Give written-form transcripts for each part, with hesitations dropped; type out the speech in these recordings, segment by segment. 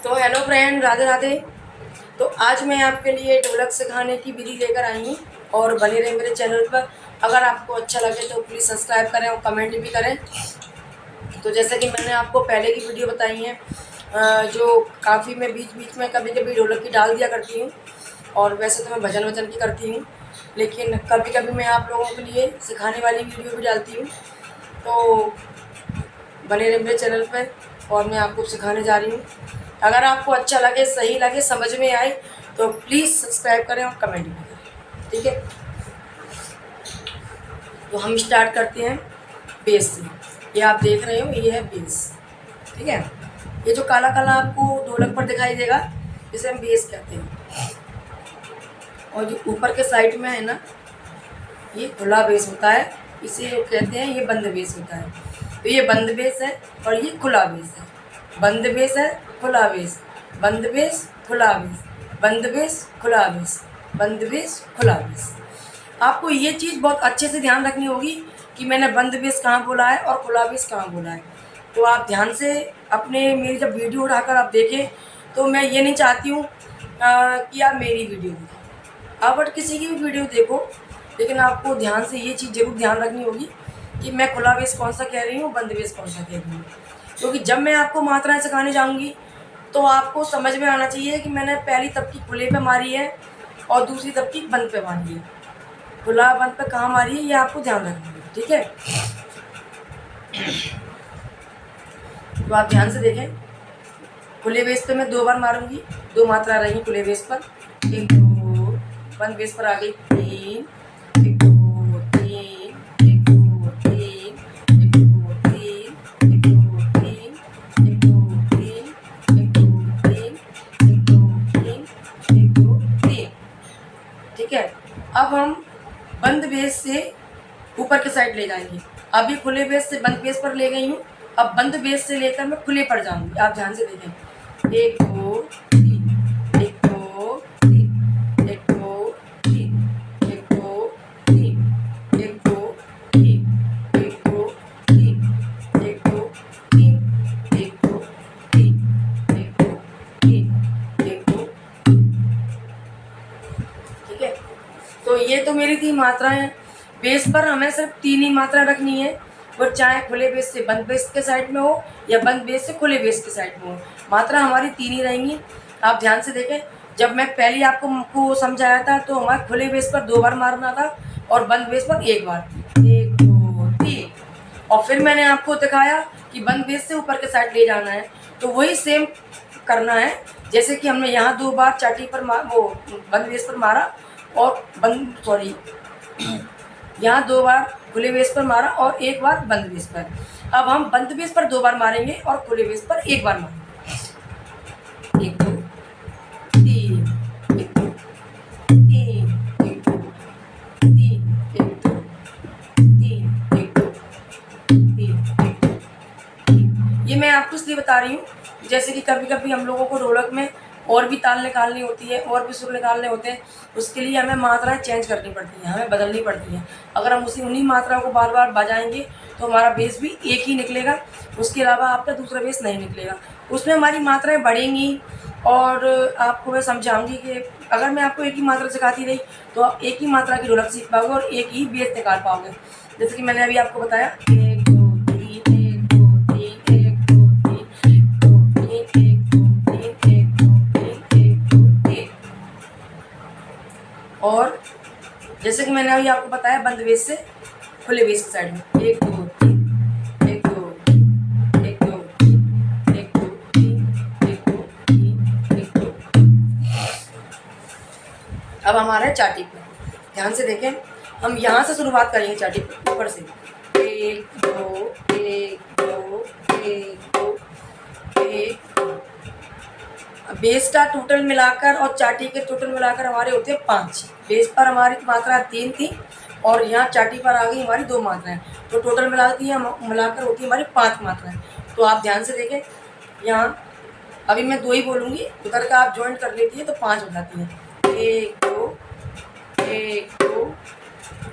तो hello friend, Radhe Radhe. तो आज मैं आपके लिए ढोलक सिखाने की विधि लेकर आई हूँ और बने रहे मेरे चैनल पर। अगर आपको अच्छा लगे तो प्लीज़ सब्सक्राइब करें और कमेंट भी करें। तो जैसे कि मैंने आपको पहले की वीडियो बताई है, जो काफ़ी मैं बीच बीच में कभी कभी ढोलक की डाल दिया करती हूँ, और वैसे तो मैं भजन वजन की करती हूँ, लेकिन कभी कभी मैं आप लोगों के लिए सिखाने वाली वीडियो भी डालती हूँ। तो बने रहे मेरे चैनल पर और मैं आपको सिखाने जा रही हूँ। अगर आपको अच्छा लगे, सही लगे, समझ में आए तो प्लीज़ सब्सक्राइब करें और कमेंट भी करें, ठीक है। तो हम स्टार्ट करते हैं बेस से। ये आप देख रहे हो, ये है बेस, ठीक है। ये जो काला काला आपको ढोलक पर दिखाई देगा, इसे हम बेस कहते हैं। और जो ऊपर के साइड में है ना, ये खुला बेस होता है, इसे कहते हैं, ये बंद बेस होता है। तो ये बंद बेस है और ये खुला बेस है। बंद बेस है, खुला बेस, बंद बेस, खुला बेस, बंद बेस, खुला बेस, बंद बेस, खुला बेस। आपको ये चीज़ बहुत अच्छे से ध्यान रखनी होगी कि मैंने बंद बेस कहाँ बोला है और खुला बेस कहाँ बोला है। तो आप ध्यान से अपने मेरी जब वीडियो उठाकर आप देखें, तो मैं ये नहीं चाहती हूँ कि आप मेरी वीडियो देखें। आप बट किसी की भी वीडियो देखो, लेकिन आपको ध्यान से ये चीज़ ज़रूर ध्यान रखनी होगी कि मैं खुला बेस कौन सा कह रही हूँ, बंद बेस कौन सा कह रही हूँ। क्योंकि जब मैं आपको मात्राएं सिखाने जाऊँगी तो आपको समझ में आना चाहिए कि मैंने पहली तबकी खुले पे मारी है और दूसरी तबकी बंद पे मारी है। खुला बंद पे कहाँ मारी है, ये आपको ध्यान रखना है, ठीक है। तो आप ध्यान से देखें, खुले बेस पे मैं 2 बार मारूंगी, 2 मात्रा रहेंगी खुले बेस पर। 1 2, बंद बेस पर आ गई 3, 1 2 3, 1 2 3, 1 2 3, 1 2 3, 1 2 3, 1 2 3, 1 2 3, 1 2 3, ठीक है। अब हम बंद बेस से ऊपर के साइड ले जाएंगे। अभी खुले बेस से बंद बेस पर ले गई हूँ, अब बंद बेस से लेकर मैं खुले पर जाऊंगी। आप ध्यान से देखें, 1 2 3, 1 2 3, 1 2 3, 1 2 3, 1 2 3, 1 2 3, 1 2 3, 1 2 3, 1 2 3, 1 2, ठीक है। तो ये तो मेरी 3 मात्राएं। बेस पर हमें सिर्फ 3 ही मात्रा रखनी है, वो चाहे खुले बेस से बंद बेस के साइड में हो या बंद बेस से खुले बेस के साइड में हो, मात्रा हमारी 3 ही रहेंगी। आप ध्यान से देखें, जब मैं पहले आपको समझाया था तो हमारे खुले बेस पर 2 बार मारना था और बंद बेस पर 1 बार, 1 2 3। और फिर मैंने आपको दिखाया कि बंद बेस से ऊपर के साइड ले जाना है, तो वही सेम करना है। जैसे कि हमने यहाँ 2 बार चाटी पर वो बंद बेस पर मारा और यहाँ 2 बार खुले बेस पर मारा और 1 बार बंद बेस पर। अब हम बंद बेस पर 2 बार मारेंगे और खुले बेस पर 1 बार मारेंगे। 1 2 3, 1 2 3, 1 2 3, 1 2 3, 1 2 3, 1 2 3। ये मैं आपको इसलिए बता रही हूँ, जैसे कि कभी कभी हम लोगों को ढोलक में और भी ताल निकालनी होती है, और भी सुर निकालने होते हैं, उसके लिए हमें मात्राएं चेंज करनी पड़ती हैं, हमें बदलनी पड़ती हैं। अगर हम उन्हीं मात्राओं को बार बार बजाएंगे तो हमारा बेस भी एक ही निकलेगा, उसके अलावा आपका दूसरा बेस नहीं निकलेगा। उसमें हमारी मात्राएं बढ़ेंगी और आपको मैं समझाऊंगी कि अगर मैं आपको एक ही मात्रा सिखाती रही तो आप एक ही मात्रा की ढोलक सीख पाओगे और एक ही बेस निकाल पाओगे। जैसे कि मैंने अभी आपको बताया, 1 2 3, 1 2 3, 1 2 3, 1 2 3, 1 2 3, 1 2 3, 1 2 3। और जैसे कि मैंने अभी आपको बताया, बंद बेस से खुले बेस की साइड में 1 2 3, 1 2 3, 1 2 3, 1 2 3, 1 2 3, 1 2। अब हमारा है चाटी पे। ध्यान से देखें, हम यहाँ से शुरुआत करेंगे चाटी पे, ऊपर से 1 2 1 2 1 2 1। बेस का टोटल मिलाकर और चाटी के टोटल मिलाकर हमारे होते हैं 5। बेस पर हमारी मात्रा 3 थी और यहाँ चाटी पर आ गई हमारी 2 मात्राएं, तो टोटल मिलाकर होती है हमारी 5 मात्राएं। तो आप ध्यान से देखें, यहाँ अभी मैं 2 ही बोलूँगी, उधर का आप ज्वाइंट कर लेती है तो 5 हो जाती है। 1 2 1 2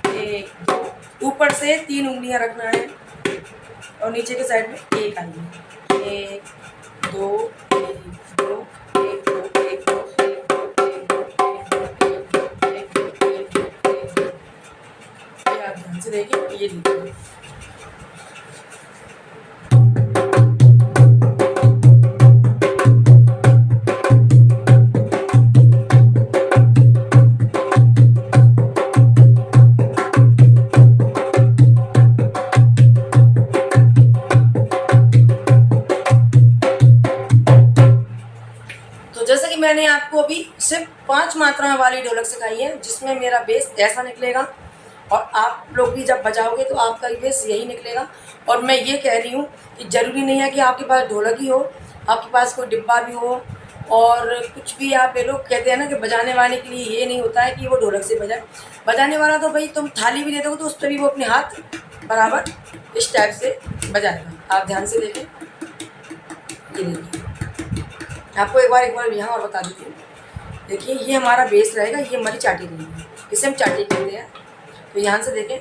1 2। ऊपर से 3 उंगलियाँ रखना है और नीचे के साइड में 1 आएगी, 1 2 1 2 मैंने आपको अभी सिर्फ 5 मात्राएं वाली ढोलक सिखाई है, जिसमें मेरा बेस ऐसा निकलेगा और आप लोग भी जब बजाओगे तो आपका बेस यही निकलेगा। और मैं ये कह रही हूँ कि ज़रूरी नहीं है कि आपके पास ढोलक ही हो, आपके पास कोई डिब्बा भी हो और कुछ भी आप ले लो। कहते हैं ना कि बजाने वाले के लिए ये नहीं होता है कि वो ढोलक से बजाए। बजाने वाला तो भाई तुम थाली भी दे दोगे तो उस पर भी वो अपने हाथ बराबर इस टाइप से बजाएगा। आप ध्यान से देखें, ये देखिए, आपको एक बार यहाँ और बता देती हूँ। देखिए ये हमारा बेस रहेगा, ये हमारी चाटी रहेगी, इसे हम चाटी कहते हैं। तो यहाँ से देखें,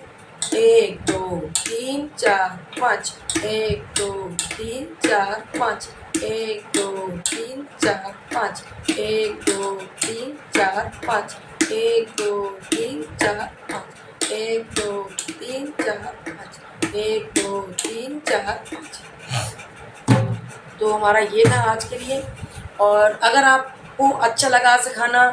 1 2 3 4 5, 1 2 3 4 5, 1 2 3 4 5, 1 2 3 4 5, 1 2 3 4 5, 1 2 3 4 5, 1 2 3 4 5। तो हमारा ये था आज के लिए। और अगर आपको अच्छा लगा सिखाना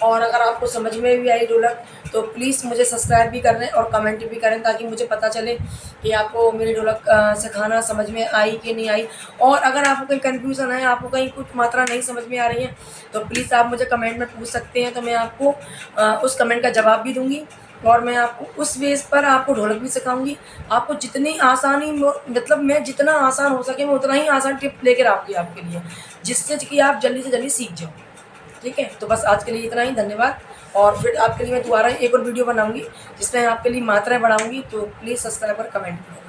और अगर आपको समझ में भी आई ढोलक, तो प्लीज़ मुझे सब्सक्राइब भी करें और कमेंट भी करें, ताकि मुझे पता चले कि आपको मेरी ढोलक सिखाना समझ में आई कि नहीं आई। और अगर आपको कहीं कन्फ्यूज़न है, आपको कहीं कुछ मात्रा नहीं समझ में आ रही है, तो प्लीज़ आप मुझे कमेंट में पूछ सकते हैं। तो मैं आपको उस कमेंट का जवाब भी दूँगी और मैं आपको उस बेस पर आपको ढोलक भी सिखाऊंगी। आपको जितनी आसानी मतलब मैं जितना आसान हो सके मैं उतना ही आसान टिप लेकर आऊँगी आपके लिए, जिससे कि आप जल्दी से जल्दी सीख जाओ। ठीक है, तो बस आज के लिए इतना ही, धन्यवाद। और फिर आपके लिए मैं दोबारा एक और वीडियो बनाऊंगी जिसमें आपके लिए मात्राएं बढ़ाऊंगी। तो प्लीज़ सब्सक्राइब और कमेंट करें।